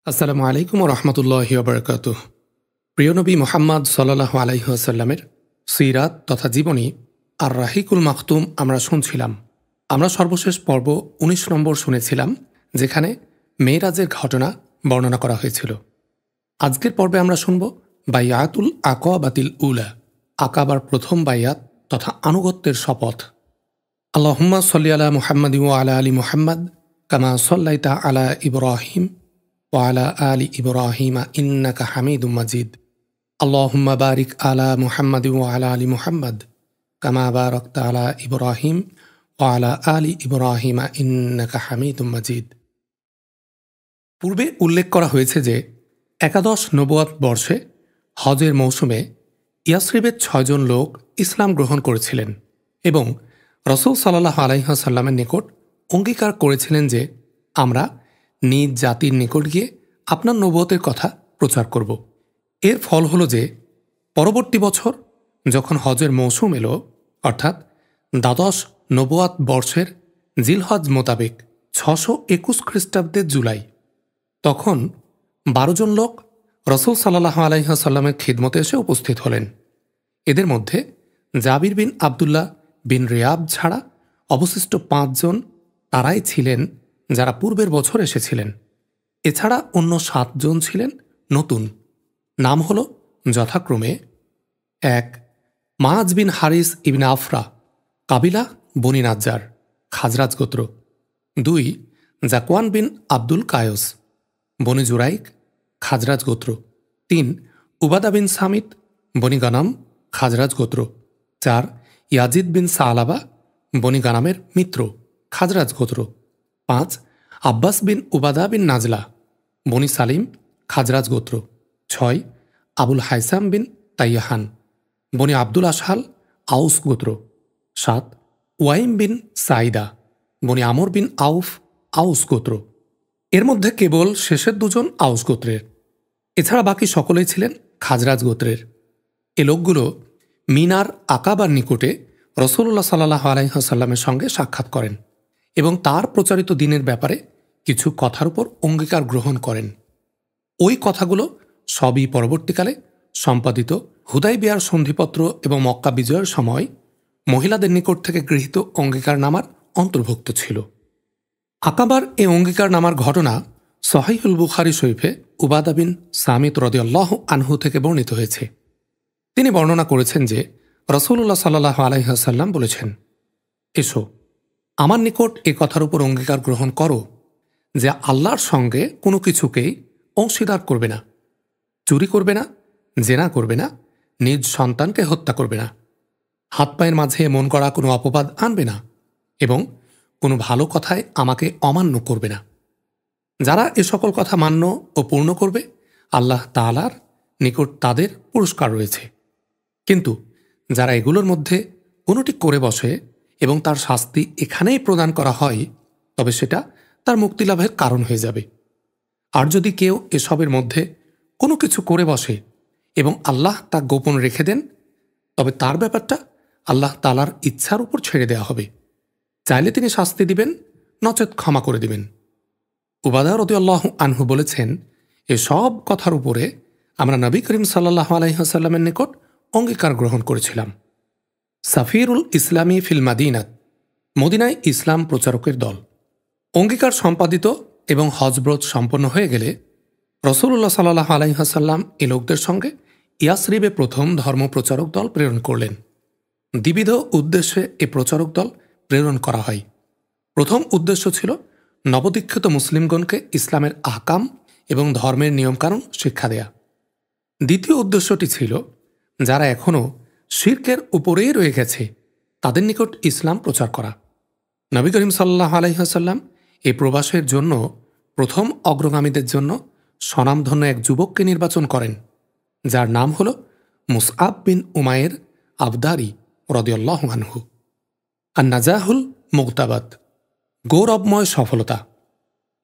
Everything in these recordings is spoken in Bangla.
আসসালামু আলাইকুম রহমতুল্লাহি ওবরাকাতুহ। প্রিয় নবী মুহাম্মদ সাল্লাল্লাহু আলাইহি ওয়াসাল্লামের সিরাত তথা জীবনী আর রাহিকুল মাখতুম আমরা শুনছিলাম। আমরা সর্বশেষ পর্ব ১৯ নম্বর শুনেছিলাম, যেখানে মেরাজের ঘটনা বর্ণনা করা হয়েছিল। আজকের পর্বে আমরা শুনব বাইয়াতুল আকাবাতিল উলা, আকাবার প্রথম বাইয়াত তথা আনুগত্যের শপথ। আল্লাহুম্মা সাল্লি আলা মুহাম্মাদি ওয়া আলা আলি মুহাম্মাদ কামা সাল্লাইতা আলা ইব্রাহিম ওয়ালা আলি ইব্রাহিমা ইন্নাকা হামিদুম মাজিদ। আল্লাহুম্মা বারিক আলা মুহাম্মাদি ওয়ালা আলি মুহাম্মাদ কামা বারাকতা আলা ইব্রাহিম ওয়ালা আলি ইব্রাহিমা ইন্নাকা হামিদুম মাজিদ। পূর্বে উল্লেখ করা হয়েছে যে একাদশ নবুয়াত বর্ষে হজের মৌসুমে ইয়াসরিবের ৬ জন লোক ইসলাম গ্রহণ করেছিলেন এবং রাসূল সাল্লাল্লাহু আলাইহি ওয়াসাল্লামের নিকট অঙ্গীকার করেছিলেন যে আমরা নিজ জাতির নিকট গিয়ে আপনার নবুয়তের কথা প্রচার করব। এর ফল হল যে পরবর্তী বছর যখন হজের মৌসুম এলো, অর্থাৎ দ্বাদশ নবুয়াত বর্ষের জিলহজ মোতাবেক ৬২১ খ্রিস্টাব্দের জুলাই, তখন ১২ জন লোক রাসূল সাল্লাল্লাহু আলাইহি ওয়াসাল্লামের খিদমতে এসে উপস্থিত হলেন। এদের মধ্যে জাবির বিন আবদুল্লাহ বিন রিয়াব ছাড়া অবশিষ্ট ৫ জন তারাই ছিলেন যারা পূর্বের বছর এসেছিলেন। এছাড়া অন্য ৭ জন ছিলেন নতুন। নাম হল যথাক্রমে: ১. মাআজ বিন হারিস ইবনে আফরা, কাবিলা বনি নাজ্জার, খাজরাজ গোত্র। ২. জাকওয়ান বিন আব্দুল কায়স, বনি জুরাইক, খাজরাজ গোত্র। ৩. উবাদা বিন সামিত, বনি গানাম, খাজরাজ গোত্র। ৪. ইয়াজিদ বিন সালাবা, বনি গানামের মিত্র, খাজরাজ গোত্র। ৫. আব্বাস বিন উবাদা বিন নাজলা, বনি সালিম, খাজরাজ গোত্র। ৬. আবুল হাইসাম বিন তাইয়াহান, বনি আব্দুল আশহাল, আউস গোত্র। ৭. ওয়াইম বিন সাইদা, বনি আমর বিন আউফ, আউস গোত্র। এর মধ্যে কেবল শেষের ২ জন আউস গোত্রের। এছাড়া বাকি সকলেই ছিলেন খাজরাজ গোত্রের। এ লোকগুলো মিনার আকাবার নিকটে রাসূলুল্লাহ সাল্লাল্লাহু আলাইহি ওয়াসাল্লামের সঙ্গে সাক্ষাৎ করেন এবং তার প্রচারিত দিনের ব্যাপারে কিছু কথার উপর অঙ্গীকার গ্রহণ করেন। ওই কথাগুলো সবই পরবর্তীকালে সম্পাদিত হুদাইবিয়ার সন্ধিপত্র এবং মক্কা বিজয়ের সময় মহিলাদের নিকট থেকে গৃহীত অঙ্গীকারনামার অন্তর্ভুক্ত ছিল। আকাবার এই অঙ্গীকারনামার ঘটনা সহিহুল বুখারী শরীফে উবাদা বিন সামিত রাদিয়াল্লাহু আনহু থেকে বর্ণিত হয়েছে। তিনি বর্ণনা করেছেন যে রাসূলুল্লাহ সাল্লাল্লাহু আলাইহি ওয়াসাল্লাম বলেছেন, এসো, আমার নিকট এ কথার উপর অঙ্গীকার গ্রহণ করো যে আল্লাহর সঙ্গে কোনো কিছুকেই অংশীদার করবে না, চুরি করবে না, জেনা করবে না, নিজ সন্তানকে হত্যা করবে না, হাত পায়ের মাঝে মন করা কোনো অপবাদ আনবে না এবং কোনো ভালো কথায় আমাকে অমান্য করবে না। যারা এ সকল কথা মান্য ও পূর্ণ করবে, আল্লাহ তাআলার নিকট তাদের পুরস্কার রয়েছে। কিন্তু যারা এগুলোর মধ্যে কোনোটি করে বসে এবং তার শাস্তি এখানেই প্রদান করা হয়, তবে সেটা তার মুক্তিলাভের কারণ হয়ে যাবে। আর যদি কেউ এসবের মধ্যে কোনো কিছু করে বসে এবং আল্লাহ তা গোপন রেখে দেন, তবে তার ব্যাপারটা আল্লাহ তাআলার ইচ্ছার উপর ছেড়ে দেওয়া হবে। চাইলে তিনি শাস্তি দিবেন, নচেত ক্ষমা করে দিবেন। উবাদা রাদিয়াল্লাহু আনহু বলেছেন, এসব কথার উপরে আমরা নবী করিম সাল্লাল্লাহু আলাইহি ওয়াসাল্লামের নিকট অঙ্গীকার গ্রহণ করেছিলাম। সাফিরুল ইসলামী ফিল মাদিনাত, মদিনায় ইসলাম প্রচারকের দল। অঙ্গীকার সম্পাদিত এবং হজব্রত সম্পন্ন হয়ে গেলে রাসূলুল্লাহ সাল্লাল্লাহু আলাইহি ওয়াসাল্লাম এ লোকদের সঙ্গে ইয়াসরিবে প্রথম ধর্মপ্রচারক দল প্রেরণ করলেন। দ্বিবিধ উদ্দেশ্যে এ প্রচারক দল প্রেরণ করা হয়। প্রথম উদ্দেশ্য ছিল নবদীক্ষিত মুসলিমগণকে ইসলামের আহকাম এবং ধর্মের নিয়মকানুন শিক্ষা দেয়া। দ্বিতীয় উদ্দেশ্যটি ছিল যারা এখনও শিরকের উপরেই রয়ে গেছে তাদের নিকট ইসলাম প্রচার করা। নবী করিম সাল্লাল্লাহু আলাইহি ওয়াসাল্লাম এই প্রবাসের জন্য প্রথম অগ্রগামীদের জন্য স্বনামধন্য এক যুবককে নির্বাচন করেন, যার নাম হল মুসআব বিন উমায়ের আবদারি রাদিয়াল্লাহু আনহু। আর নাজাহুল মুগতাবাদ, গৌরবময় সফলতা।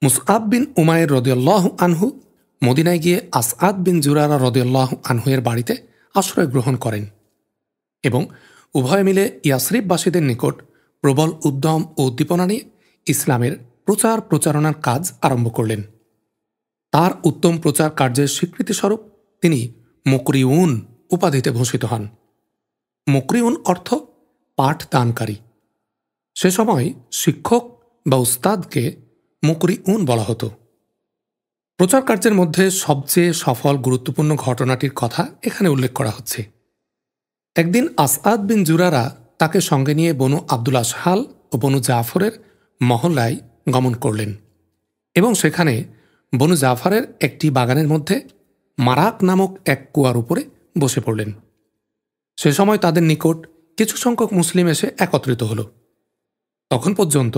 মুসআব বিন উমায়ের রাদিয়াল্লাহু আনহু মদিনায় গিয়ে আসআদ বিন জুরারা রাদিয়াল্লাহু আনহু এর বাড়িতে আশ্রয় গ্রহণ করেন এবং উভয় মিলে ইয়াসরিববাসীদের নিকট প্রবল উদ্যম ও উদ্দীপনা নিয়ে ইসলামের প্রচার প্রচারণার কাজ আরম্ভ করলেন। তার উত্তম প্রচার কার্যের স্বীকৃতিস্বরূপ তিনি মুকরিউন উপাধিতে ভূষিত হন। মুকরিউন অর্থ পাঠদানকারী। সে সময় শিক্ষক বা উস্তাদকে মুকরিউন বলা হতো। প্রচার কার্যের মধ্যে সবচেয়ে সফল গুরুত্বপূর্ণ ঘটনাটির কথা এখানে উল্লেখ করা হচ্ছে। একদিন আসআদ বিন জুরারা তাকে সঙ্গে নিয়ে বনু আব্দুল আশহাল ও বনু জাফরের মহল্লায় গমন করলেন এবং সেখানে বনু জাফরের একটি বাগানের মধ্যে মারাক নামক এক কুয়ার উপরে বসে পড়লেন। সে সময় তাদের নিকট কিছু সংখ্যক মুসলিম এসে একত্রিত হল। তখন পর্যন্ত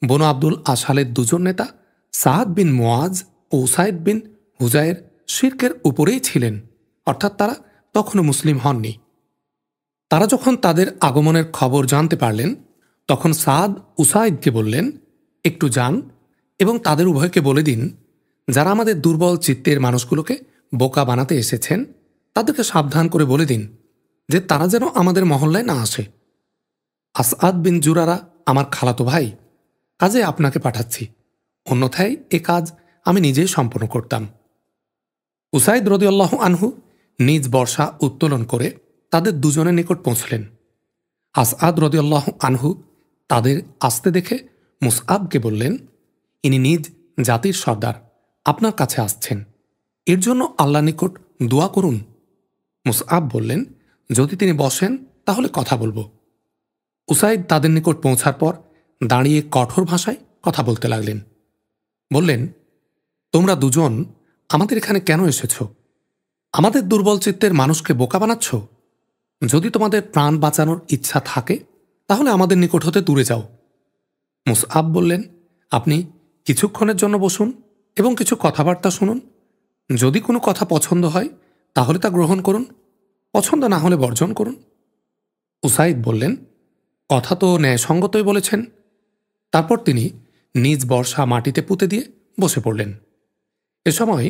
বনু আব্দুল আশহালের দুজন নেতা সাদ বিন মুআজ ও উসাইদ বিন হুজায়ের শিরকের উপরেই ছিলেন, অর্থাৎ তারা তখনও মুসলিম হননি। তারা যখন তাদের আগমনের খবর জানতে পারলেন তখন সাদ উসাইদকে বললেন, একটু যান এবং তাদের উভয়কে বলে দিন, যারা আমাদের দুর্বল চিত্তের মানুষগুলোকে বোকা বানাতে এসেছেন তাদেরকে সাবধান করে বলে দিন যে তারা যেন আমাদের মহল্লায় না আসে। আসআদ বিন জুরারা আমার খালাতো ভাই, কাজে আপনাকে পাঠাচ্ছি, অন্যথায় এ কাজ আমি নিজেই সম্পন্ন করতাম। উসাইদ রাদিয়াল্লাহু আনহু নিজ বর্শা উত্তোলন করে তাদের দুজনের নিকট পৌঁছলেন। আসআদ রাদিয়াল্লাহু আনহু তাদের আসতে দেখে মুসআবকে বললেন, ইনি নিজ জাতির সর্দার আপনার কাছে আসছেন, এর জন্য আল্লাহ নিকট দোয়া করুন। মুসআব বললেন, যদি তিনি বসেন তাহলে কথা বলবো। উসাইদ তাদের নিকট পৌঁছার পর দাঁড়িয়ে কঠোর ভাষায় কথা বলতে লাগলেন। বললেন, তোমরা দুজন আমাদের এখানে কেন এসেছ? আমাদের দুর্বল চিত্তের মানুষকে বোকা বানাচ্ছ? যদি তোমাদের প্রাণ বাঁচানোর ইচ্ছা থাকে তাহলে আমাদের নিকট হতে দূরে যাও। মুসআব বললেন, আপনি কিছুক্ষণের জন্য বসুন এবং কিছু কথাবার্তা শুনুন। যদি কোনো কথা পছন্দ হয় তাহলে তা গ্রহণ করুন, পছন্দ না হলে বর্জন করুন। উসাইদ বললেন, কথা তো ন্যায়সঙ্গতই বলেছেন। তারপর তিনি নিজ বর্শা মাটিতে পুঁতে দিয়ে বসে পড়লেন। এ সময়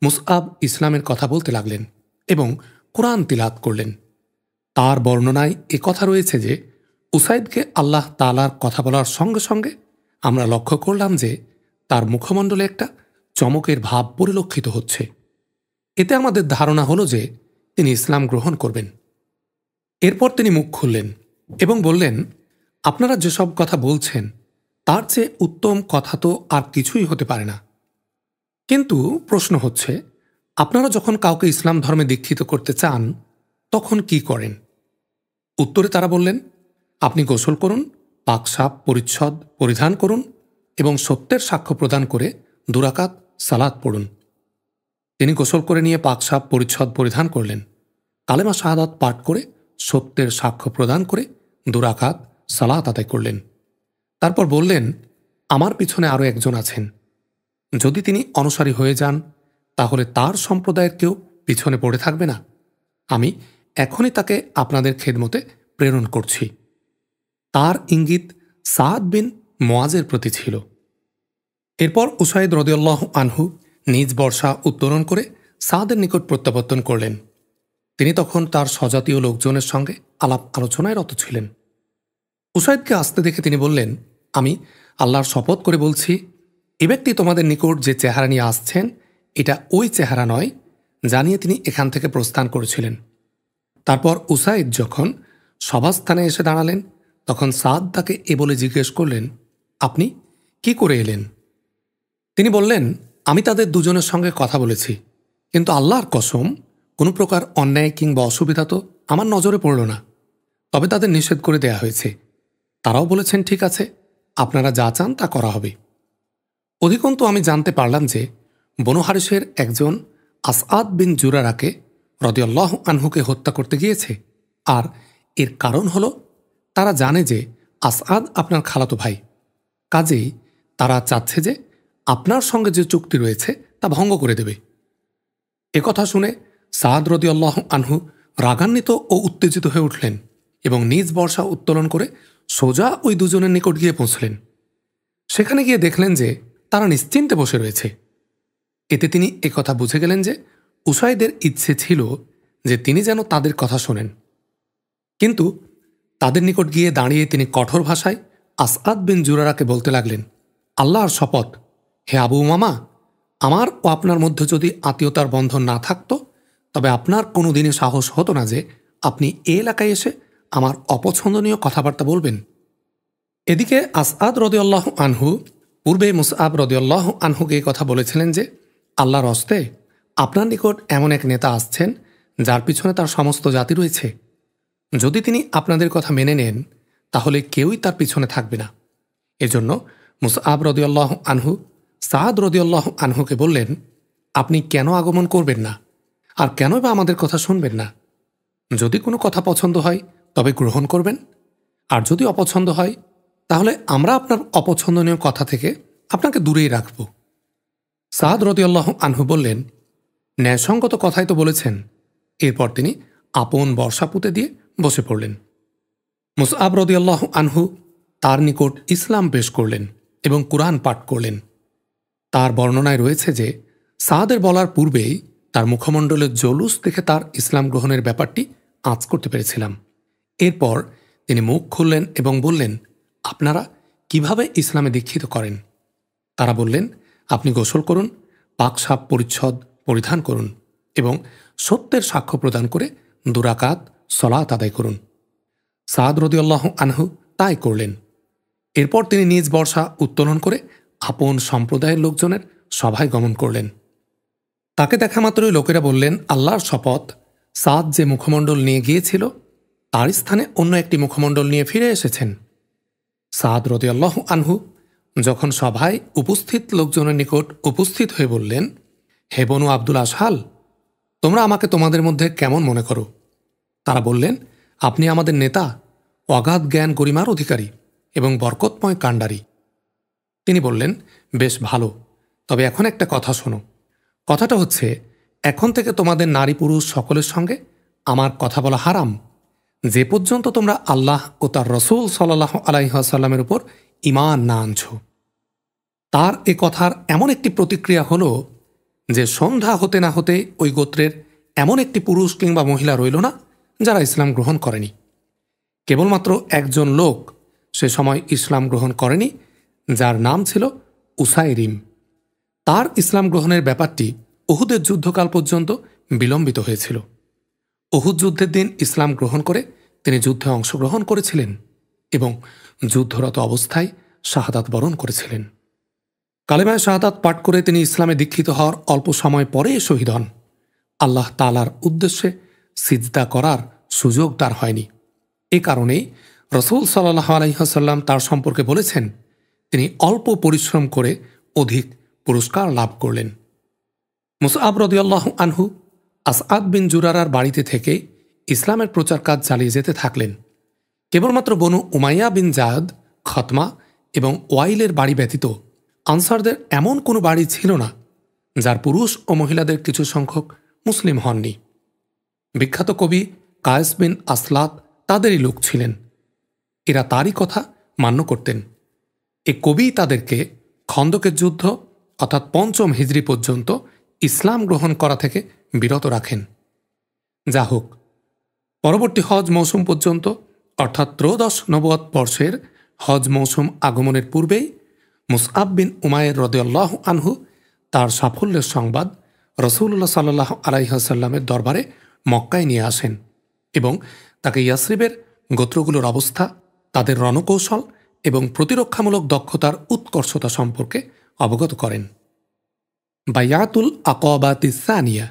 মুসআব ইসলামের কথা বলতে লাগলেন এবং কোরআন তিলাওয়াত করলেন। তার বর্ণনায় এ কথা রয়েছে যে উসাইদকে আল্লাহ তাআলার কথা বলার সঙ্গে সঙ্গে আমরা লক্ষ্য করলাম যে তার মুখমণ্ডলে একটা চমকের ভাব পরিলক্ষিত হচ্ছে। এতে আমাদের ধারণা হলো যে তিনি ইসলাম গ্রহণ করবেন। এরপর তিনি মুখ খুললেন এবং বললেন, আপনারা যেসব কথা বলছেন তার চেয়ে উত্তম কথা তো আর কিছুই হতে পারে না। কিন্তু প্রশ্ন হচ্ছে, আপনারা যখন কাউকে ইসলাম ধর্মে দীক্ষিত করতে চান তখন কি করেন? উত্তরে তারা বললেন, আপনি গোসল করুন, পাকসাপ পরিচ্ছদ পরিধান করুন এবং সত্যের সাক্ষ্য প্রদান করে 2 রাকাত সালাত পড়ুন। তিনি গোসল করে নিয়ে পাকসাপ পরিচ্ছদ পরিধান করলেন, কালেমা শাহাদাত পাঠ করে সত্যের সাক্ষ্য প্রদান করে 2 রাকাত সালাত আদায় করলেন। তারপর বললেন, আমার পিছনে আরও একজন আছেন, যদি তিনি অনুসারী হয়ে যান তাহলে তার সম্প্রদায়ের কেউ পিছনে পড়ে থাকবে না। আমি এখনই তাকে আপনাদের খেদমতে প্রেরণ করছি। তার ইঙ্গিত সাদ বিন মুআজের প্রতি ছিল। এরপর উসাইদ রাদিয়াল্লাহু আনহু নিজ বর্শা উত্তোলন করে সাদের নিকট প্রত্যাবর্তন করলেন। তিনি তখন তার স্বজাতীয় লোকজনের সঙ্গে আলাপ আলোচনায় রত ছিলেন। উসাইদকে আসতে দেখে তিনি বললেন, আমি আল্লাহর শপথ করে বলছি, এ ব্যক্তি তোমাদের নিকট যে চেহারা নিয়ে আসছেন এটা ওই চেহারা নয় যা নিয়ে তিনি এখান থেকে প্রস্থান করেছিলেন। তারপর উসাইদ যখন সভাস্থানে এসে দাঁড়ালেন তখন সাদ তাকে এ বলে জিজ্ঞেস করলেন, আপনি কি করে এলেন? তিনি বললেন, আমি তাদের দুজনের সঙ্গে কথা বলেছি, কিন্তু আল্লাহর কসম কোনো প্রকার অন্যায় কিংবা অসুবিধা তো আমার নজরে পড়ল না। তবে তাদের নিষেধ করে দেয়া হয়েছে। তারাও বলেছেন, ঠিক আছে, আপনারা যা চান তা করা হবে। অধিকন্তু আমি জানতে পারলাম যে বনু হারিসের একজন আসআদ বিন জুরারাকে রাদিয়াল্লাহু আনহুকে হত্যা করতে গিয়েছে, আর এর কারণ হল তারা জানে যে আসআদ আপনার খালাতো ভাই, কাজেই তারা চাচ্ছে যে আপনার সঙ্গে যে চুক্তি রয়েছে তা ভঙ্গ করে দেবে। একথা শুনে সাদ রাদিয়াল্লাহু আনহু রাগান্বিত ও উত্তেজিত হয়ে উঠলেন এবং নিজ বর্শা উত্তোলন করে সোজা ওই দুজনের নিকট গিয়ে পৌঁছলেন। সেখানে গিয়ে দেখলেন যে তারা নিশ্চিন্তে বসে রয়েছে। এতে তিনি একথা বুঝে গেলেন যে উসাইদের ইচ্ছে ছিল যে তিনি যেন তাদের কথা শোনেন। কিন্তু তাদের নিকট গিয়ে দাঁড়িয়ে তিনি কঠোর ভাষায় আসআদ বিন জুরারাকে বলতে লাগলেন, আল্লাহর শপথ, হে আবু উমামা, আমার ও আপনার মধ্যে যদি আত্মীয়তার বন্ধন না থাকতো, তবে আপনার কোনো দিনই সাহস হতো না যে আপনি এ এলাকায় এসে আমার অপছন্দনীয় কথাবার্তা বলবেন। এদিকে আসআদ রাদিয়াল্লাহু আনহু পূর্বে মুসআব রাদিয়াল্লাহু আনহুকে এই কথা বলেছিলেন যে, আল্লাহর হস্তে আপনার নিকট এমন এক নেতা আসছেন যার পিছনে তার সমস্ত জাতি রয়েছে। যদি তিনি আপনাদের কথা মেনে নেন, তাহলে কেউই তার পিছনে থাকবে না। এজন্য মুসআব রাদিয়াল্লাহু আনহু সাদ রাদিয়াল্লাহু আনহুকে বললেন, আপনি কেন আগমন করবেন না, আর কেন বা আমাদের কথা শুনবেন না? যদি কোনো কথা পছন্দ হয় তবে গ্রহণ করবেন, আর যদি অপছন্দ হয় তাহলে আমরা আপনার অপছন্দনীয় কথা থেকে আপনাকে দূরেই রাখব। সাদ রাদিয়াল্লাহু আনহু বললেন, ন্যায়সঙ্গত কথাই তো বলেছেন। এরপর তিনি আপন বর্ষা পুঁতে দিয়ে বসে পড়লেন। মুসআব রাদিয়াল্লাহু আনহু তার নিকট ইসলাম পেশ করলেন এবং কুরআন পাঠ করলেন। তার বর্ণনায় রয়েছে যে সাদের বলার পূর্বেই তার মুখমণ্ডলের জলুস দেখে তার ইসলাম গ্রহণের ব্যাপারটি আঁচ করতে পেরেছিলাম। এরপর তিনি মুখ খুললেন এবং বললেন, আপনারা কিভাবে ইসলামে দীক্ষিত করেন? তারা বললেন, আপনি গোসল করুন, পাক সাপ পরিচ্ছদ পরিধান করুন এবং সত্যের সাক্ষ্য প্রদান করে 2 রাকাত সলাত আদায় করুন। সাদ রাদিয়াল্লাহু আনহু তাই করলেন। এরপর তিনি নিজ বর্ষা উত্তোলন করে আপন সম্প্রদায়ের লোকজনের সভায় গমন করলেন। তাকে দেখা মাত্রই লোকেরা বললেন, আল্লাহর শপথ, সাদ যে মুখমণ্ডল নিয়ে গিয়েছিল তার স্থানে অন্য একটি মুখমণ্ডল নিয়ে ফিরে এসেছেন। সাদ রাদিয়াল্লাহু আনহু যখন সভায় উপস্থিত লোকজনের নিকট উপস্থিত হয়ে বললেন, হে বনু আব্দুল আশহাল, তোমরা আমাকে তোমাদের মধ্যে কেমন মনে করো? তারা বললেন, আপনি আমাদের নেতা, অগাধ জ্ঞান গরিমার অধিকারী এবং বরকতময় কাণ্ডারী। তিনি বললেন, বেশ ভালো, তবে এখন একটা কথা শোনো। কথাটা হচ্ছে, এখন থেকে তোমাদের নারী পুরুষ সকলের সঙ্গে আমার কথা বলা হারাম, যে পর্যন্ত তোমরা আল্লাহ ও তার রসুল সাল্লাল্লাহু আলাইহি ওয়াসাল্লামের উপর ঈমান না আনছ। তার এ কথার এমন একটি প্রতিক্রিয়া হল যে সন্ধ্যা হতে না হতে ওই গোত্রের এমন একটি পুরুষ কিংবা মহিলা রইল না যারা ইসলাম গ্রহণ করেনি। কেবলমাত্র একজন লোক সে সময় ইসলাম গ্রহণ করেনি, যার নাম ছিল উসাইরিম। তার ইসলাম গ্রহণের ব্যাপারটি উহুদের যুদ্ধকাল পর্যন্ত বিলম্বিত হয়েছিল। উহুদ যুদ্ধের দিন ইসলাম গ্রহণ করে তিনি যুদ্ধে অংশগ্রহণ করেছিলেন এবং যুদ্ধরত অবস্থায় শাহাদাত বরণ করেছিলেন। কালেমায়ে শাহাদাত পাঠ করে তিনি ইসলামে দীক্ষিত হওয়ার অল্প সময় পরে শহীদ হন। আল্লাহ তাআলার উদ্দেশ্যে সিজদা করার সুযোগ তার হয়নি। এ কারণেই রসুল সাল্লাল্লাহু আলাইহি ওয়াসাল্লাম তার সম্পর্কে বলেছেন, তিনি অল্প পরিশ্রম করে অধিক পুরস্কার লাভ করলেন। মুসআব রাদিয়াল্লাহু আনহু আসআদ বিন জুরারার বাড়িতে থেকে ইসলামের প্রচার কাজ চালিয়ে যেতে থাকলেন। কেবলমাত্র বনু উমাইয়া বিন জায়দ, খতমা এবং ওয়াইলের বাড়ি ব্যতীত আনসারদের এমন কোনো বাড়ি ছিল না যার পুরুষ ও মহিলাদের কিছু সংখ্যক মুসলিম হননি। বিখ্যাত কবি কায়েস বিন আসলাত তাদেরই লোক ছিলেন। এরা তারই কথা মান্য করতেন। এ কবি তাদেরকে খন্দকের যুদ্ধ অর্থাৎ ৫ম হিজরি পর্যন্ত ইসলাম গ্রহণ করা থেকে বিরত রাখেন। যা হোক, পরবর্তী হজ মৌসুম পর্যন্ত অর্থাৎ ত্রয়োদশ নবুয়ত বর্ষের হজ মৌসুম আগমনের পূর্বেই মুসআব বিন উমাইর রাদিয়াল্লাহু আনহু তার সাফল্যের সংবাদ রাসূলুল্লাহ সাল্লাল্লাহু আলাইহি ওয়াসাল্লামের দরবারে মক্কায় নিয়ে আসেন এবং তাকে ইয়াসরিবের গোত্রগুলোর অবস্থা, তাদের রণকৌশল এবং প্রতিরক্ষামূলক দক্ষতার উৎকর্ষতা সম্পর্কে অবগত করেন। বায়াতুল আকাবাতিস সানিয়া,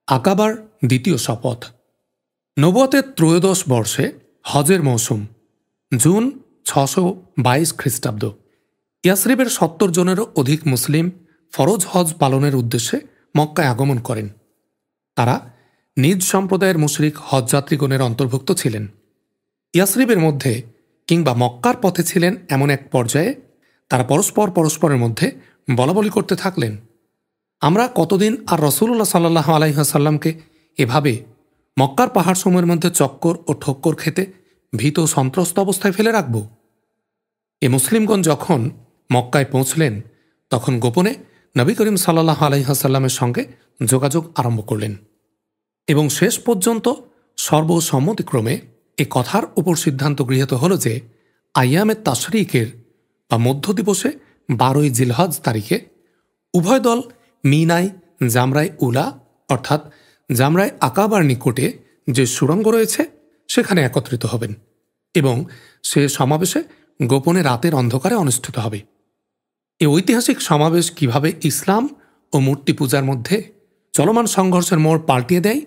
আকাবার দ্বিতীয় শপথ। নবুয়তের ত্রয়োদশ বর্ষে হজের মৌসুম, জুন ৬২২ খ্রিস্টাব্দ। ইয়াসরিবের ৭০ জনেরও অধিক মুসলিম ফরজ হজ পালনের উদ্দেশ্যে মক্কায় আগমন করেন। তারা নিজ সম্প্রদায়ের মুশরিক হজযাত্রীগণের অন্তর্ভুক্ত ছিলেন। ইয়াসরিবের মধ্যে কিংবা মক্কার পথে ছিলেন এমন এক পর্যায়ে তারা পরস্পরের মধ্যে বলাবলি করতে থাকলেন, আমরা কতদিন আর রাসূলুল্লাহ সাল্লাল্লাহু আলাইহি ওয়াসাল্লামকে এভাবে মক্কার পাহাড়সমূহের মধ্যে চক্কর ও ঠক্কর খেতে ভীত সন্ত্রস্ত অবস্থায় ফেলে রাখব? এ মুসলিমগণ যখন মক্কায় পৌঁছলেন তখন গোপনে নবী করিম সাল্লাল্লাহু আলাইহি ওয়াসাল্লামের সঙ্গে যোগাযোগ আরম্ভ করলেন এবং শেষ পর্যন্ত সর্বসম্মতিক্রমে এ কথার উপর সিদ্ধান্ত গৃহীত হল যে আইয়ামে তাশরিকের বা মধ্য দিবসে 12ই জিলহজ তারিখে উভয় দল মিনায় জামরাই উলা অর্থাৎ জামরাই আকাবার নিকটে যে সুড়ঙ্গ রয়েছে সেখানে একত্রিত হবেন এবং সে সমাবেশে গোপনে রাতের অন্ধকারে অনুষ্ঠিত হবে। এই ঐতিহাসিক সমাবেশ কিভাবে ইসলাম ও মূর্তি পূজার মধ্যে চলমান সংঘর্ষের মোড় পাল্টিয়ে দেয়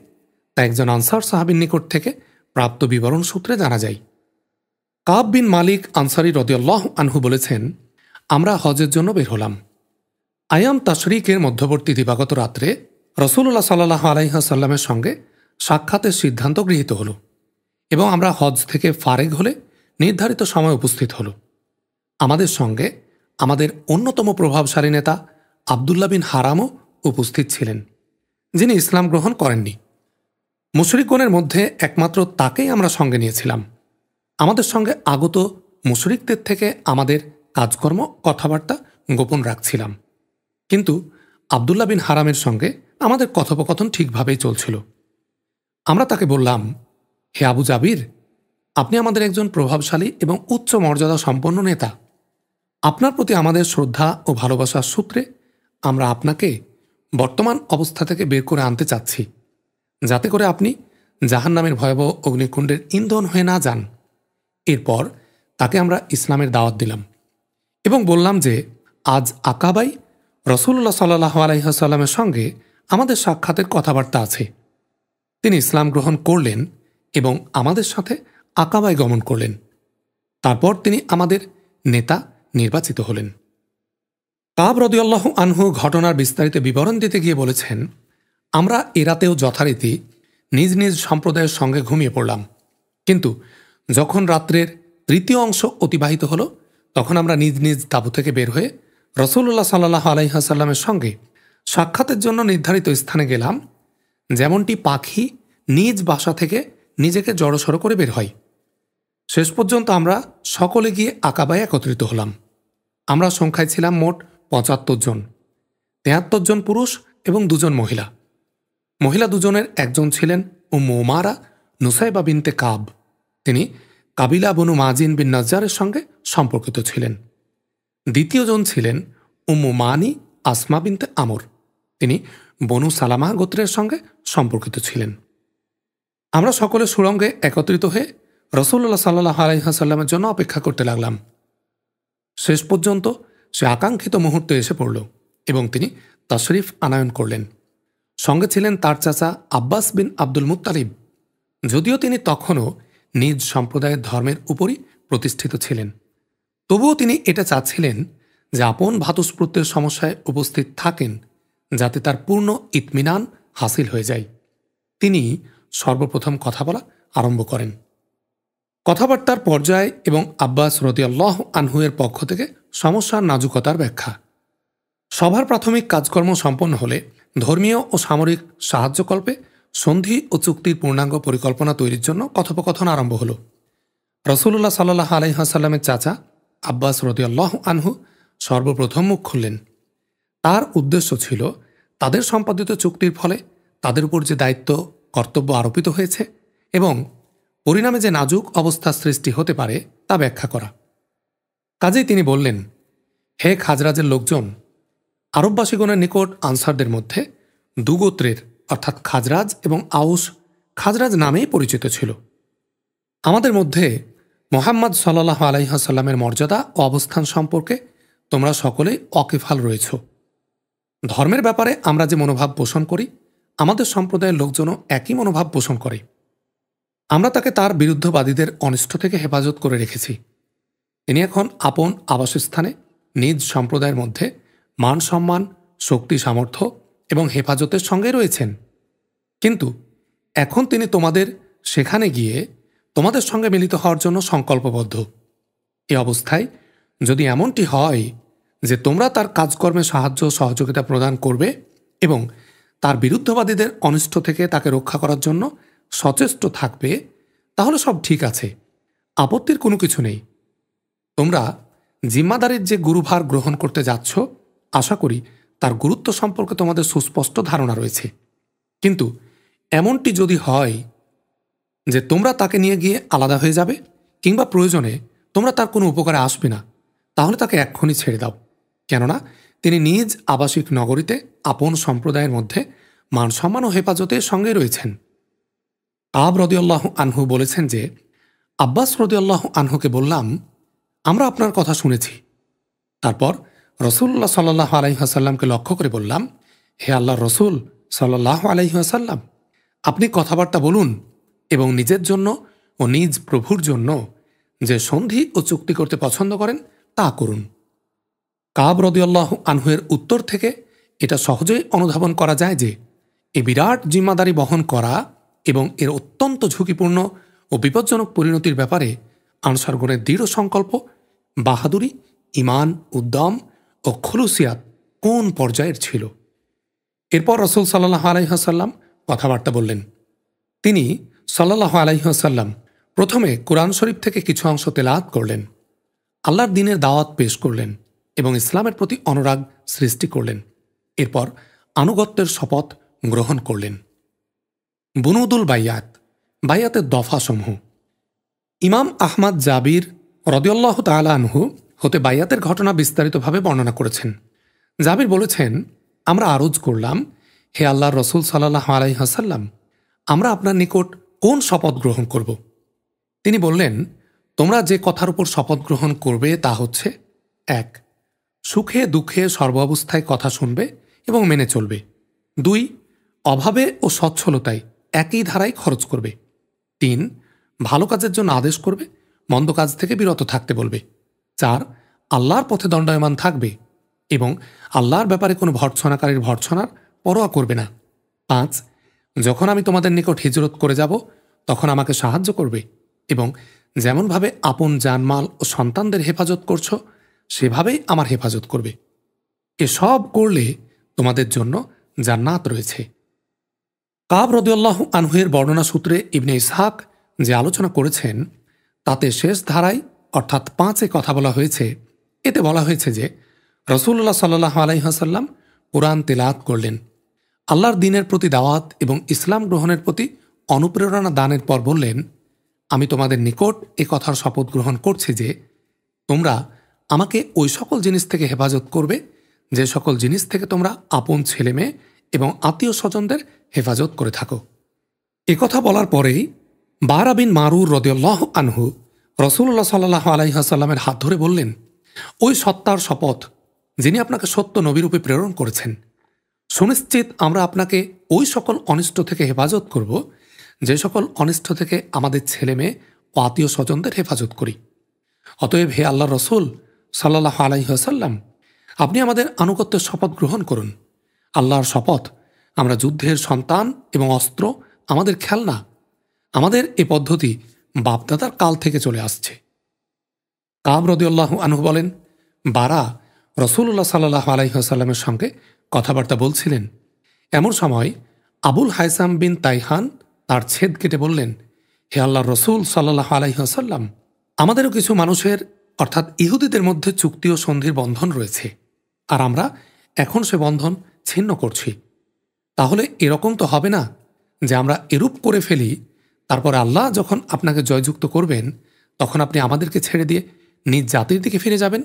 তা একজন আনসার সাহাবীর নিকট থেকে প্রাপ্ত বিবরণ সূত্রে জানা যায়। কাব বিন মালিক আনসারী রাদিয়াল্লাহু আনহু বলেছেন, আমরা হজের জন্য বের হলাম। আয়াম তাশরিকের মধ্যবর্তী দিবাগত রাত্রে রাসূলুল্লাহ সাল্লাল্লাহু আলাইহি ওয়াসাল্লামের সঙ্গে সাক্ষাতের সিদ্ধান্ত গৃহীত হল এবং আমরা হজ থেকে ফারেগ হলে নির্ধারিত সময় উপস্থিত হল। আমাদের সঙ্গে আমাদের অন্যতম প্রভাবশালী নেতা আবদুল্লাহ বিন হারামও উপস্থিত ছিলেন, যিনি ইসলাম গ্রহণ করেননি। মুশরিকগণের মধ্যে একমাত্র তাকেই আমরা সঙ্গে নিয়েছিলাম। আমাদের সঙ্গে আগত মুশরিকদের থেকে আমাদের কাজকর্ম কথাবার্তা গোপন রাখছিলাম, কিন্তু আবদুল্লাহ বিন হারামের সঙ্গে আমাদের কথোপকথন ঠিকভাবেই চলছিল। আমরা তাকে বললাম, হে আবু জাবির, আপনি আমাদের একজন প্রভাবশালী এবং উচ্চ মর্যাদা সম্পন্ন নেতা। আপনার প্রতি আমাদের শ্রদ্ধা ও ভালোবাসার সূত্রে আমরা আপনাকে বর্তমান অবস্থা থেকে বের করে আনতে চাচ্ছি, যাতে করে আপনি জাহান্নামের ভয়াবহ অগ্নিকুণ্ডের ইন্ধন হয়ে না যান। এরপর তাকে আমরা ইসলামের দাওয়াত দিলাম এবং বললাম যে আজ আকাবাই রাসূলুল্লাহ সাল্লাল্লাহু আলাইহি ওয়াসাল্লামের সঙ্গে আমাদের সাক্ষাতের কথাবার্তা আছে। তিনি ইসলাম গ্রহণ করলেন এবং আমাদের সাথে আকাবায় গমন করলেন। তারপর তিনি আমাদের নেতা নির্বাচিত হলেন। কাব রাদিয়াল্লাহু আনহু ঘটনার বিস্তারিত বিবরণ দিতে গিয়ে বলেছেন, আমরা এ রাতেও যথারীতি নিজ নিজ সম্প্রদায়ের সঙ্গে ঘুমিয়ে পড়লাম, কিন্তু যখন রাত্রের তৃতীয় অংশ অতিবাহিত হল তখন আমরা নিজ নিজ তাঁবু থেকে বের হয়ে রাসূলুল্লাহ সাল্লাল্লাহু আলাইহি ওয়াসাল্লামের সঙ্গে সাক্ষাতের জন্য নির্ধারিত স্থানে গেলাম, যেমনটি পাখি নিজ বাসা থেকে নিজেকে জড়সড় করে বের হয়। শেষ পর্যন্ত আমরা সকলে গিয়ে আকাবায় একত্রিত হলাম। আমরা সংখ্যায় ছিলাম মোট ৭৫ জন, ৭৩ জন পুরুষ এবং ২ জন মহিলা। মহিলা দুজনের একজন ছিলেন উম্মু উমারা নুসাইবা বিনতে কাব। তিনি কাবিলা বনু মাজিন বিন নাজ্জারের সঙ্গে সম্পর্কিত ছিলেন। দ্বিতীয় জন ছিলেন উম্মু মানি আসমা বিনতে আমর। তিনি বনু সালামা গোত্রের সঙ্গে সম্পর্কিত ছিলেন। আমরা সকলে সুড়ঙ্গে একত্রিত হয়ে রাসূলুল্লাহ সাল্লাল্লাহু আলাইহি ওয়াসাল্লামের জন্য অপেক্ষা করতে লাগলাম। শেষ পর্যন্ত সে আকাঙ্ক্ষিত মুহূর্তে এসে পড়ল এবং তিনি তাশরিফ আনায়ন করলেন। সঙ্গে ছিলেন তার চাচা আব্বাস বিন আব্দুল মুত্তালিব। যদিও তিনি তখনও নিজ সম্প্রদায়ের ধর্মের উপরই প্রতিষ্ঠিত ছিলেন, তবুও তিনি এটা চাচ্ছিলেন যে আপন ভাতস্পৃত্যের সমস্যায় উপস্থিত থাকেন, যাতে তার পূর্ণ ইতমিনান হাসিল হয়ে যায়। তিনি সর্বপ্রথম কথা বলা আরম্ভ করেন। কথাবার্তার পর্যায় এবং আব্বাস রাদিয়াল্লাহু আনহু এর পক্ষ থেকে সমস্যার নাজুকতার ব্যাখ্যা। সভার প্রাথমিক কাজকর্ম সম্পন্ন হলে ধর্মীয় ও সামরিক সাহায্যকল্পে সন্ধি ও চুক্তির পূর্ণাঙ্গ পরিকল্পনা তৈরির জন্য কথোপকথন আরম্ভ হল। রাসূলুল্লাহ সাল্লাল্লাহু আলাইহি ওয়াসাল্লামের চাচা আব্বাস রাদিয়াল্লাহু আনহু সর্বপ্রথম মুখ খুললেন। তার উদ্দেশ্য ছিল তাদের সম্পাদিত চুক্তির ফলে তাদের উপর যে দায়িত্ব কর্তব্য আরোপিত হয়েছে এবং পরিণামে যে নাজুক অবস্থার সৃষ্টি হতে পারে তা ব্যাখ্যা করা। কাজেই তিনি বললেন, হে খাজরাজের লোকজন, আরববাসীগণের নিকট আনসারদের মধ্যে দুগোত্রের অর্থাৎ খাজরাজ এবং আউস খাজরাজ নামেই পরিচিত ছিল। আমাদের মধ্যে মুহাম্মদ সাল্লাল্লাহু আলাইহি ওয়াসাল্লামের মর্যাদা ও অবস্থান সম্পর্কে তোমরা সকলেই ওয়াকিফাল রয়েছ। ধর্মের ব্যাপারে আমরা যে মনোভাব পোষণ করি, আমাদের সম্প্রদায়ের লোকজনও একই মনোভাব পোষণ করে। আমরা তাকে তার বিরুদ্ধবাদীদের অনিষ্ট থেকে হেফাজত করে রেখেছি। তিনি এখন আপন আবাসস্থানে নিজ সম্প্রদায়ের মধ্যে মান সম্মান, শক্তি সামর্থ্য এবং হেফাজতের সঙ্গে রয়েছেন, কিন্তু এখন তিনি তোমাদের সেখানে গিয়ে তোমাদের সঙ্গে মিলিত হওয়ার জন্য সংকল্পবদ্ধ। এ অবস্থায় যদি এমনটি হয় যে তোমরা তার কাজকর্মে সাহায্য সহযোগিতা প্রদান করবে এবং তার বিরুদ্ধবাদীদের অনিষ্ট থেকে তাকে রক্ষা করার জন্য সচেষ্ট থাকবে, তাহলে সব ঠিক আছে, আপত্তির কোনো কিছু নেই। তোমরা জিম্মাদারির যে গুরুভার গ্রহণ করতে যাচ্ছ, আশা করি তার গুরুত্ব সম্পর্কে তোমাদের সুস্পষ্ট ধারণা রয়েছে। কিন্তু এমনটি যদি হয় যে তোমরা তাকে নিয়ে গিয়ে আলাদা হয়ে যাবে কিংবা প্রয়োজনে তোমরা তার কোনো উপকারে আসবে না, তাহলে তাকে এক্ষুনি ছেড়ে দাও, কেননা তিনি নিজ আবাসিক নগরীতে আপন সম্প্রদায়ের মধ্যে মান সম্মান ও হেফাজতের সঙ্গে রয়েছেন। কাব রাদিয়াল্লাহু আনহু বলেছেন যে, আব্বাস রাদিয়াল্লাহু আনহুকে বললাম, আমরা আপনার কথা শুনেছি। তারপর রাসূলুল্লাহ সাল্লাল্লাহু আলাইহি ওয়াসাল্লামকে লক্ষ্য করে বললাম, হে আল্লাহর রাসূল সাল্লাল্লাহু আলাইহি ওয়াসাল্লাম, আপনি কথাবার্তা বলুন এবং নিজের জন্য ও নিজ প্রভুর জন্য যে সন্ধি ও চুক্তি করতে পছন্দ করেন তা করুন। কাব রাদিয়াল্লাহু আনহুর উত্তর থেকে এটা সহজেই অনুধাবন করা যায় যে এই বিরাট জিম্মাদারি বহন করা এবং এর অত্যন্ত ঝুঁকিপূর্ণ ও বিপজ্জনক পরিণতির ব্যাপারে আনসারগণের দৃঢ় সংকল্প, বাহাদুরি, ঈমান, উদ্যম ও খুলুসিয়াত কোন পর্যায়ের ছিল। এরপর রাসূল সাল্লাল্লাহু আলাইহি ওয়াসাল্লাম কথাবার্তা বললেন। তিনি সাল্লাল্লাহু আলাইহি ওয়াসাল্লাম প্রথমে কুরআন শরীফ থেকে কিছু অংশ তেলাওয়াত করলেন, আল্লাহর দ্বীনের দাওয়াত পেশ করলেন এবং ইসলামের প্রতি অনুরাগ সৃষ্টি করলেন। এরপর আনুগত্যের শপথ গ্রহণ করলেন। বুনুদুল বাইয়াত, বাইয়াতের দফাসমূহ। ইমাম আহমদ জাবির রাদিয়াল্লাহু তাআলা আনহু হতে বাইয়াতের ঘটনা বিস্তারিতভাবে বর্ণনা করেছেন। জাবির বলেছেন, আমরা আরজ করলাম, হে আল্লাহর রাসূল সাল্লাল্লাহু আলাইহি ওয়াসাল্লাম, আমরা আপনার নিকট কোন শপথ গ্রহণ করব? তিনি বললেন, তোমরা যে কথার উপর শপথ গ্রহণ করবে তা হচ্ছে ১. সুখে দুঃখে সর্বাবস্থায় কথা শুনবে এবং মেনে চলবে। ২. অভাবে ও সচ্ছলতায় একই ধারায় খরচ করবে। ৩. ভালো কাজের জন্য আদেশ করবে, মন্দ কাজ থেকে বিরত থাকতে বলবে। ৪. আল্লাহর পথে দণ্ডায়মান থাকবে এবং আল্লাহর ব্যাপারে কোনো ভর্ৎসনাকারীর ভর্ৎসনার পরোয়া করবে না। ৫. যখন আমি তোমাদের নিকট হিজরত করে যাব তখন আমাকে সাহায্য করবে এবং যেমনভাবে আপন জানমাল ও সন্তানদের হেফাজত করছো সেভাবেই আমার হেফাজত করবে। এসব করলে তোমাদের জন্য জান্নাত রয়েছে। কাব রাদিয়াল্লাহু আনহুর বর্ণনা সূত্রে ইবনে ইসহাক যে আলোচনা করেছেন তাতে শেষ ধারায় অর্থাৎ ৫-এ কথা বলা হয়েছে। এতে বলা হয়েছে যে রাসূলুল্লাহ সাল্লাল্লাহু আলাইহি ওয়াসাল্লাম কুরআন তেলাওয়াত করলেন, আল্লাহর দ্বীনের প্রতি দাওয়াত এবং ইসলাম গ্রহণের প্রতি অনুপ্রেরণা দানের পর বললেন, আমি তোমাদের নিকট এ কথার শপথ গ্রহণ করছি যে তোমরা আমাকে ওই সকল জিনিস থেকে হেফাজত করবে যে সকল জিনিস থেকে তোমরা আপন ছেলে মেয়ে এবং আত্মীয় স্বজনদের হেফাজত করে থাকো। একথা বলার পরেই বারা বিন মারুর রাদিয়াল্লাহু আনহু রাসূলুল্লাহ সাল্লাল্লাহু আলাইহি ওয়াসাল্লামের হাত ধরে বললেন, ওই সত্তার শপথ যিনি আপনাকে সত্য নবীরূপে প্রেরণ করেছেন, সুনিশ্চিত আমরা আপনাকে ওই সকল অনিষ্ট থেকে হেফাজত করব যে সকল অনিষ্ট থেকে আমাদের ছেলে মেয়ে ও আত্মীয় স্বজনদের হেফাজত করি। অতএব হে আল্লাহর রাসূল সাল্লাল্লাহু আলাইহি ওয়াসাল্লাম, আপনি আমাদের আনুগত্যের শপথ গ্রহণ করুন। আল্লাহর শপথ, আমরা যুদ্ধের সন্তান এবং অস্ত্র আমাদের খেলনা। আমাদের এ পদ্ধতি বাপদাদার কাল থেকে চলে আসছে। কাব রাদিয়াল্লাহু আনহু বলেন, বারা রাসূলুল্লাহ সাল্লাল্লাহু আলাইহি ওয়াসাল্লামের সঙ্গে কথাবার্তা বলছিলেন। এমন সময় আবুল হাইসাম বিন তাইহান তার ছেদ কেটে বললেন, হে আল্লাহর রাসূল সাল্লাল্লাহু আলাইহি ওয়াসাল্লাম, আমাদেরও কিছু মানুষের অর্থাৎ ইহুদিদের মধ্যে চুক্তি ও সন্ধির বন্ধন রয়েছে, আর আমরা এখন সে বন্ধন ছিন্ন করছি। তাহলে এরকম তো হবে না যে আমরা এরূপ করে ফেলি, তারপর আল্লাহ যখন আপনাকে জয়যুক্ত করবেন তখন আপনি আমাদেরকে ছেড়ে দিয়ে নিজ জাতির দিকে ফিরে যাবেন।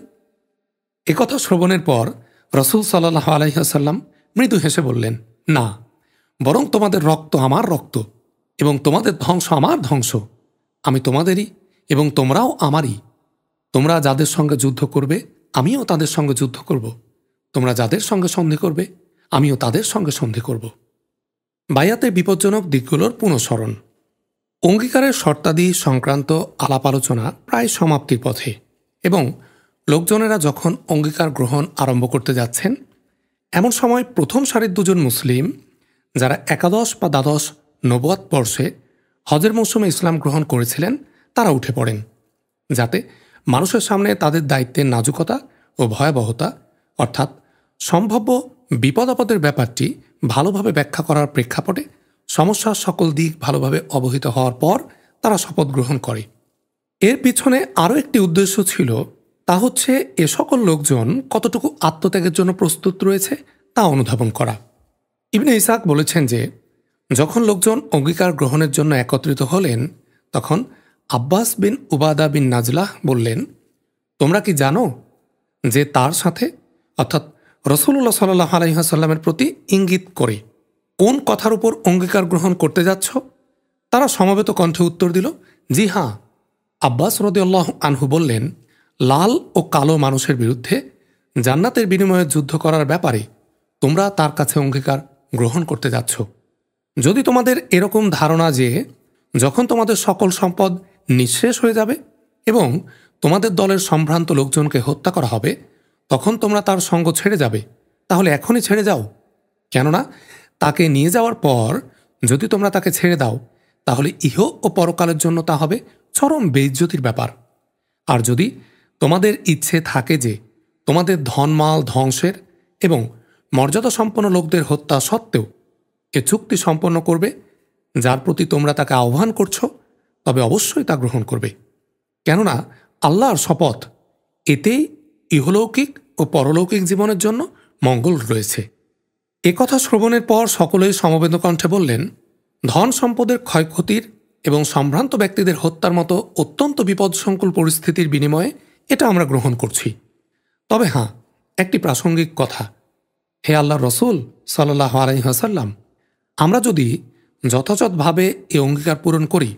একথা শ্রবণের পর রাসূল সাল্লাল্লাহু আলাইহি ওয়াসাল্লাম মৃদু হেসে বললেন, না, বরং তোমাদের রক্ত আমার রক্ত এবং তোমাদের ধ্বংস আমার ধ্বংস। আমি তোমাদেরই এবং তোমরাও আমারই। তোমরা যাদের সঙ্গে যুদ্ধ করবে আমিও তাদের সঙ্গে যুদ্ধ করব। তোমরা যাদের সঙ্গে সন্ধি করবে আমিও তাদের সঙ্গে সন্ধি করব। বাইয়াতের বিপজ্জনক দিকগুলোর পুনঃস্মরণ। অঙ্গীকারের শর্তাদি সংক্রান্ত আলাপ আলোচনা প্রায় সমাপ্তির পথে এবং লোকজনেরা যখন অঙ্গীকার গ্রহণ আরম্ভ করতে যাচ্ছেন এমন সময় প্রথম সারির দুজন মুসলিম যারা একাদশ বা দ্বাদশ নবুয়ত বর্ষে হজের মৌসুমে ইসলাম গ্রহণ করেছিলেন তারা উঠে পড়েন, যাতে মানুষের সামনে তাদের দায়িত্বের নাজুকতা ও ভয়াবহতা অর্থাৎ সম্ভাব্য বিপদ আপদের ব্যাপারটি ভালোভাবে ব্যাখ্যা করার প্রেক্ষাপটে সমস্যার সকল দিক ভালোভাবে অবহিত হওয়ার পর তারা শপথ গ্রহণ করে। এর পিছনে আরও একটি উদ্দেশ্য ছিল, তা হচ্ছে এ সকল লোকজন কতটুকু আত্মত্যাগের জন্য প্রস্তুত রয়েছে তা অনুধাবন করা। ইবনে ইসহাক বলেছেন যে যখন লোকজন অঙ্গীকার গ্রহণের জন্য একত্রিত হলেন তখন আব্বাস বিন উবাদা বিন নাজলাহ বললেন, তোমরা কি জানো যে তার সাথে অর্থাৎ রাসূলুল্লাহ সাল্লাল্লাহু আলাইহি ওয়াসাল্লামের প্রতি ইঙ্গিত করে, কোন কথার উপর অঙ্গীকার গ্রহণ করতে যাচ্ছ? তারা সমবেত কণ্ঠে উত্তর দিল, জি হ্যাঁ। আব্বাস রাদিয়াল্লাহু আনহু বললেন, লাল ও কালো মানুষের বিরুদ্ধে জান্নাতের বিনিময়ে যুদ্ধ করার ব্যাপারে তোমরা তার কাছে অঙ্গীকার গ্রহণ করতে যাচ্ছ। যদি তোমাদের এরকম ধারণা যে যখন তোমাদের সকল সম্পদ নিঃশেষ হয়ে যাবে এবং তোমাদের দলের সম্ভ্রান্ত লোকজনকে হত্যা করা হবে, তখন তোমরা তার সঙ্গ ছেড়ে যাবে, তাহলে এখনই ছেড়ে যাও। কেননা তাকে নিয়ে যাওয়ার পর যদি তোমরা তাকে ছেড়ে দাও, তাহলে ইহ ও পরকালের জন্য তা হবে চরম বেইজ্জতির ব্যাপার। আর যদি তোমাদের ইচ্ছে থাকে যে তোমাদের ধনমাল ধ্বংসের এবং মর্যাদাসম্পন্ন লোকদের হত্যা সত্ত্বেও এ চুক্তি সম্পন্ন করবে যার প্রতি তোমরা তাকে আহ্বান করছ, তবে অবশ্যই তা গ্রহণ করবে। কেননা আল্লাহর শপথ, এতেই ইহলৌকিক ও পরলৌকিক জীবনের জন্য মঙ্গল রয়েছে। একথা শ্রবণের পর সকলেই সমবেত কণ্ঠে বললেন, ধন সম্পদের ক্ষয়ক্ষতির এবং সম্ভ্রান্ত ব্যক্তিদের হত্যার মতো অত্যন্ত বিপদসংকুল পরিস্থিতির বিনিময়ে এটা আমরা গ্রহণ করছি। তবে হ্যাঁ, একটি প্রাসঙ্গিক কথা, হে আল্লাহর রসুল সাল্লাল্লাহু আলাইহি ওয়াসাল্লাম, আমরা যদি যথাযথভাবে এই অঙ্গীকার পূরণ করি,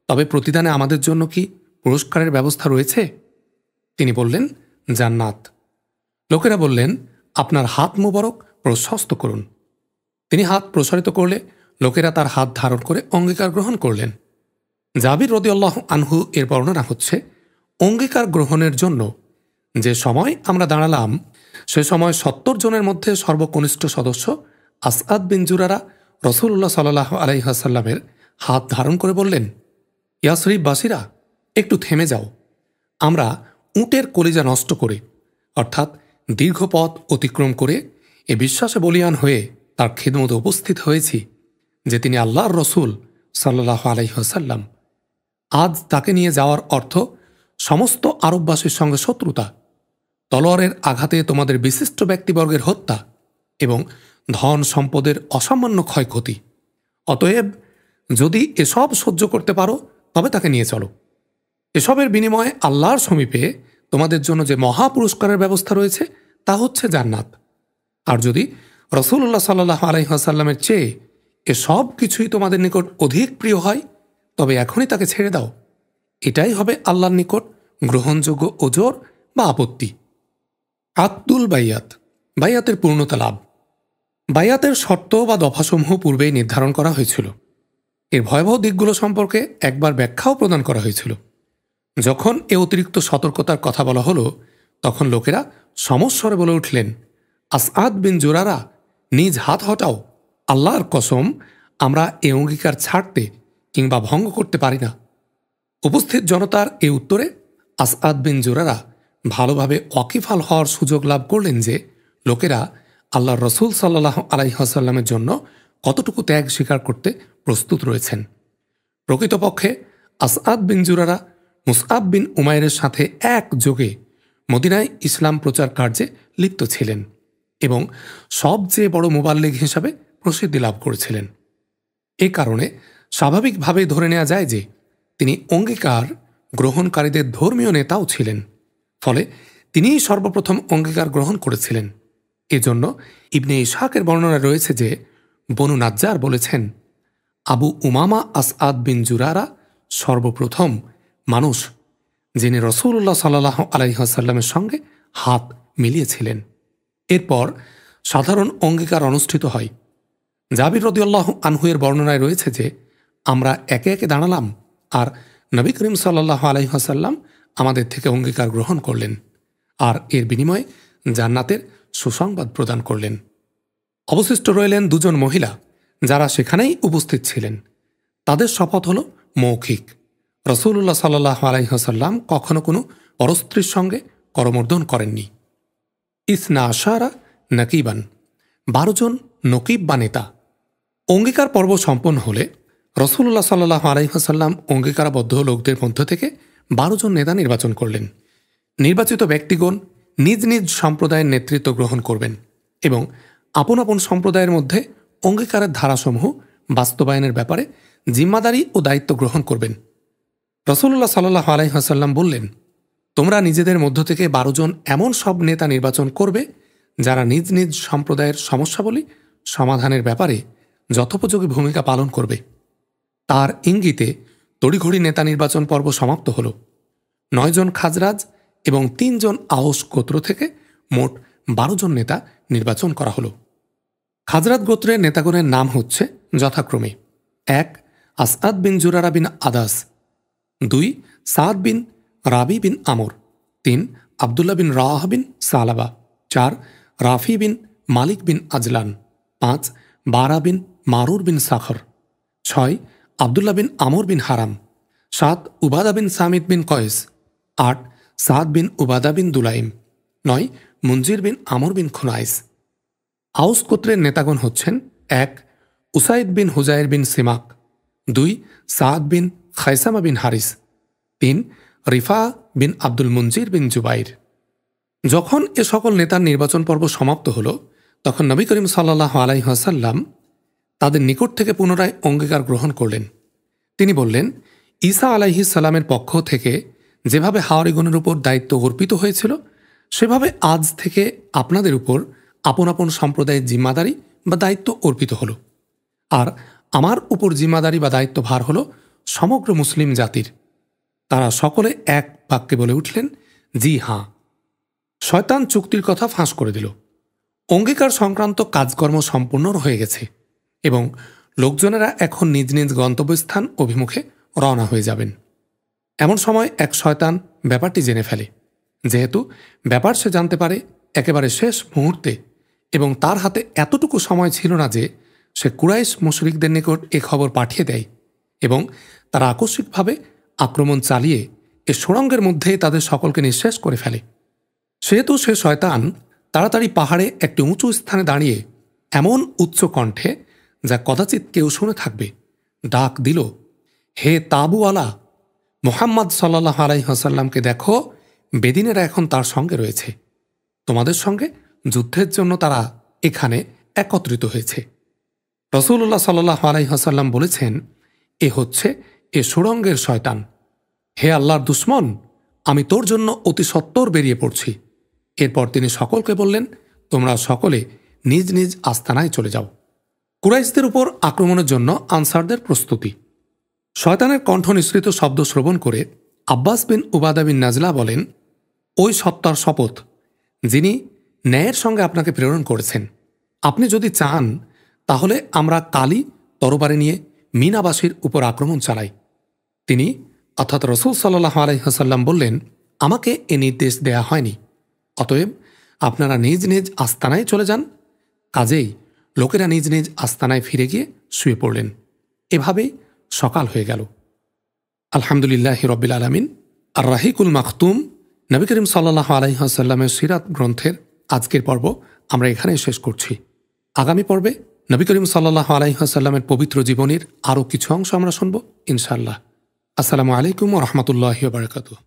তবে প্রতিদানে আমাদের জন্য কি পুরস্কারের ব্যবস্থা রয়েছে? তিনি বললেন, জান্নাত। লোকেরা বললেন, আপনার হাত মুবারক প্রশস্ত করুন। তিনি হাত প্রসারিত করলে লোকেরা তার হাত ধারণ করে অঙ্গীকার গ্রহণ করলেন। জাবির রাদিয়াল্লাহু আনহু এর বর্ণনা হচ্ছে, অঙ্গীকার গ্রহণের জন্য যে সময় আমরা দাঁড়ালাম, সে সময় ৭০ জনের মধ্যে সর্বকনিষ্ঠ সদস্য আসআদ বিন জুরারা রাসূলুল্লাহ সাল্লাল্লাহু আলাইহি ওয়াসাল্লামের হাত ধারণ করে বললেন, ইয়াসরিব বাসীরা, একটু থেমে যাও। আমরা উটের কলিজা নষ্ট করে, অর্থাৎ দীর্ঘ পথ অতিক্রম করে এ বিশ্বাসে বলীয়ান হয়ে তার খিদমতে উপস্থিত হয়েছি যে তিনি আল্লাহর রসুল সাল্লাল্লাহু আলাইহি ওয়াসাল্লাম। আজ তাকে নিয়ে যাওয়ার অর্থ সমস্ত আরববাসীর সঙ্গে শত্রুতা, তলোয়ারের আঘাতে তোমাদের বিশিষ্ট ব্যক্তিবর্গের হত্যা এবং ধন সম্পদের অসামান্য ক্ষয়ক্ষতি। অতএব যদি এসব সহ্য করতে পারো, তবে তাকে নিয়ে চলো। এসবের বিনিময়ে আল্লাহর সমীপে তোমাদের জন্য যে মহা পুরস্কারের ব্যবস্থা রয়েছে তা হচ্ছে জান্নাত। আর যদি রাসূলুল্লাহ সাল্লাল্লাহু আলাইহি ওয়াসাল্লামের চেয়ে এসব কিছুই তোমাদের নিকট অধিক প্রিয় হয়, তবে এখনই তাকে ছেড়ে দাও। এটাই হবে আল্লাহর নিকট গ্রহণযোগ্য ওজর বা আপত্তি। আকদুল বাইয়াত, বাইয়াতের পূর্ণতা লাভ। বাইয়াতের শর্ত বা দফাসমূহ পূর্বেই নির্ধারণ করা হয়েছিল। এর ভয়াবহ দিকগুলো সম্পর্কে একবার ব্যাখ্যাও প্রদান করা হয়েছিল। যখন এ অতিরিক্ত সতর্কতার কথা বলা হলো, তখন লোকেরা সমস্বরে বলে উঠলেন, আসআদ বিন জুরারা, নিজ হাত হটাও। আল্লাহর কসম, আমরা এ অঙ্গীকার ছাড়তে কিংবা ভঙ্গ করতে পারি না। উপস্থিত জনতার এ উত্তরে আসআদ বিন জুরারা ভালোভাবে ওয়াকিফাল হওয়ার সুযোগ লাভ করলেন যে লোকেরা আল্লাহর রসুল সাল্লাল্লাহু আলাইহি ওয়াসাল্লামের জন্য কতটুকু ত্যাগ স্বীকার করতে প্রস্তুত রয়েছেন। প্রকৃতপক্ষে আসআদ বিন জুরারা মুসআব বিন উমাইরের সাথে একযোগে মদিনায় ইসলাম প্রচার কার্যে লিপ্ত ছিলেন এবং সবচেয়ে বড় মুবাল্লিগ হিসাবে প্রসিদ্ধি লাভ করেছিলেন। এ কারণে স্বাভাবিকভাবেই ধরে নেওয়া যায় যে তিনি অঙ্গীকার গ্রহণকারীদের ধর্মীয় নেতাও ছিলেন। ফলে তিনিই সর্বপ্রথম অঙ্গীকার গ্রহণ করেছিলেন। এজন্য ইবনে ইসহাকের বর্ণনা রয়েছে যে বনু নাজ্জার বলেছেন, আবু উমামা আসআদ বিন জুরারা সর্বপ্রথম মানুষ যিনি রাসূলুল্লাহ সাল্লাল্লাহু আলাইহি ওয়াসাল্লামের সঙ্গে হাত মিলিয়েছিলেন। এরপর সাধারণ অঙ্গীকার অনুষ্ঠিত হয়। জাবির রাদিয়াল্লাহু আনহু এর বর্ণনায় রয়েছে যে আমরা একে একে দাঁড়ালাম আর নবী করিম সাল্লাল্লাহু আলাইহি ওয়াসাল্লাম আমাদের থেকে অঙ্গীকার গ্রহণ করলেন আর এর বিনিময়ে জান্নাতের সুসংবাদ প্রদান করলেন। অবশিষ্ট রইলেন দুজন মহিলা যারা সেখানেই উপস্থিত ছিলেন। তাদের শপথ হল মৌখিক। রাসূলুল্লাহ সাল্লাল্লাহু আলাইহি ওয়াসাল্লাম কখনো কোনো পরস্ত্রীর সঙ্গে করমর্দন করেননি। ইসনা আশারা নাকিবান, 12 জন নকিব বা নেতা। অঙ্গীকার পর্ব সম্পন্ন হলে রাসূলুল্লাহ সাল্লাল্লাহু আলাইহি ওয়াসাল্লাম অঙ্গীকারাবদ্ধ লোকদের মধ্য থেকে 12 জন নেতা নির্বাচন করলেন। নির্বাচিত ব্যক্তিগণ নিজ নিজ সম্প্রদায়ের নেতৃত্ব গ্রহণ করবেন এবং আপন আপন সম্প্রদায়ের মধ্যে অঙ্গীকারের ধারাসমূহ বাস্তবায়নের ব্যাপারে জিম্মাদারি ও দায়িত্ব গ্রহণ করবেন। রাসূলুল্লাহ সাল্লাল্লাহু আলাইহি ওয়াসাল্লাম বললেন, তোমরা নিজেদের মধ্য থেকে 12 জন এমন সব নেতা নির্বাচন করবে যারা নিজ নিজ সম্প্রদায়ের সমস্যাবলী সমাধানের ব্যাপারে যথোপযোগী ভূমিকা পালন করবে। তার ইঙ্গিতে তড়িঘড়ি নেতা নির্বাচন পর্ব সমাপ্ত হল। 9 জন খাজরাজ এবং 3 জন আওস গোত্র থেকে মোট 12 জন নেতা নির্বাচন করা হল। খাজরাত গোত্রের নেতাগণের নাম হচ্ছে যথাক্রমে: 1 আসআদ বিন জুরারা বিন আদাস, 2 সাদ বিন রাবি বিন আমর, 3 আবদুল্লাহ বিন রাহ বিন সালাবা, 4 রাফি বিন মালিক বিন আজলান, 5 বারা বিন মারুর বিন সাখর, 6 আবদুল্লাহ বিন আমর বিন হারাম, 7 উবাদা বিন সামিদ বিন কয়েস, 8 সাদ বিন উবাদা বিন দুলাইম, 9 মুনজির বিন আমর বিন খুনাইস। আউস গোত্রের নেতাগণ হচ্ছেন: 1 উসাইদ বিন হুজাইর বিন সিমাক, 2 সাদ বিন খাইসামা বিন হারিস, 3 রিফা বিন আব্দুল মুনজির বিন জুবাইর। যখন এ সকল নেতার নির্বাচন পর্ব সমাপ্ত হল, তখন নবী করিম সাল্লাল্লাহু আলাইহি ওয়াসাল্লাম তাদের নিকট থেকে পুনরায় অঙ্গীকার গ্রহণ করলেন। তিনি বললেন, ঈসা আলাইহিস সালামের পক্ষ থেকে যেভাবে হাওয়ারিগণের উপর দায়িত্ব অর্পিত হয়েছিল, সেভাবে আজ থেকে আপনাদের উপর আপন আপন সম্প্রদায়ের জিম্মাদারি বা দায়িত্ব অর্পিত হল। আর আমার উপর জিম্মাদারি বা দায়িত্ব ভার হল সমগ্র মুসলিম জাতির। তারা সকলে এক বাক্যে বলে উঠলেন, জি হাঁ। শয়তান চুক্তির কথা ফাঁস করে দিল। অঙ্গীকার সংক্রান্ত কাজকর্ম সম্পূর্ণ হয়ে গেছে এবং লোকজনেরা এখন নিজ নিজ গন্তব্যস্থান অভিমুখে রওনা হয়ে যাবেন। এমন সময় এক শয়তান ব্যাপারটি জেনে ফেলে। যেহেতু ব্যাপার সে জানতে পারে একেবারে শেষ মুহূর্তে এবং তার হাতে এতটুকু সময় ছিল না যে সে কুরাইশ মুশরিকদের নিকট এ খবর পাঠিয়ে দেয় এবং তারা আকস্মিকভাবে আক্রমণ চালিয়ে এ সুড়ঙ্গের মধ্যে তাদের সকলকে নিঃশেষ করে ফেলে। সেহেতু সে শয়তান তাড়াতাড়ি পাহাড়ে একটি উঁচু স্থানে দাঁড়িয়ে এমন উচ্চ কণ্ঠে, যা কদাচিৎ কেউ শুনে থাকবে, ডাক দিল, হে তাবুওয়ালা, মুহাম্মদ সাল্লাল্লাহু আলাইহি ওয়াসাল্লামকে দেখো, বেদিনেরা এখন তার সঙ্গে রয়েছে। তোমাদের সঙ্গে যুদ্ধের জন্য তারা এখানে একত্রিত হয়েছে। রাসূলুল্লাহ সাল্লাল্লাহু আলাইহি ওয়াসাল্লাম বলেছেন, এ হচ্ছে এ সুড়ঙ্গের শয়তান। হে আল্লাহর দুশমন, আমি তোর জন্য অতি সত্বর বেরিয়ে পড়ছি। এরপর তিনি সকলকে বললেন, তোমরা সকলে নিজ নিজ আস্তানায় চলে যাও। কুরাইশদের উপর আক্রমণের জন্য আনসারদের প্রস্তুতি। শয়তানের কণ্ঠ নিঃসৃত শব্দ শ্রবণ করে আব্বাস বিন উবাদা বিন নাজলা বলেন, ওই সত্তার শপথ যিনি ন্যায়ের সঙ্গে আপনাকে প্রেরণ করেছেন, আপনি যদি চান তাহলে আমরা কালই তরবারি নিয়ে মিনাবাসীর উপর আক্রমণ চালাই। তিনি অর্থাৎ রাসূল সাল্লাল্লাহু আলাইহি ওয়াসাল্লাম বললেন, আমাকে এ নির্দেশ দেয়া হয়নি, অতএব আপনারা নিজ নিজ আস্তানায় চলে যান। কাজেই লোকেরা নিজ নিজ আস্তানায় ফিরে গিয়ে শুয়ে পড়লেন। এভাবেই সকাল হয়ে গেল। আলহামদুলিল্লাহি রাব্বিল আলামিন। আর রাহিকুল মাখতুম, নবী করিম সাল্লাল্লাহু আলাইহি ওয়াসাল্লামের সিরাত গ্রন্থের আজকের পর্ব আমরা এখানেই শেষ করছি। আগামী পর্বে নবী করিম সাল্লাল্লাহু আলাইহি ওয়াসাল্লামের পবিত্র জীবনীর আরও কিছু অংশ আমরা শুনব ইনশাআল্লাহ। আসসালামু আলাইকুম ওয়া রাহমাতুল্লাহি ওয়া বারাকাতুহু।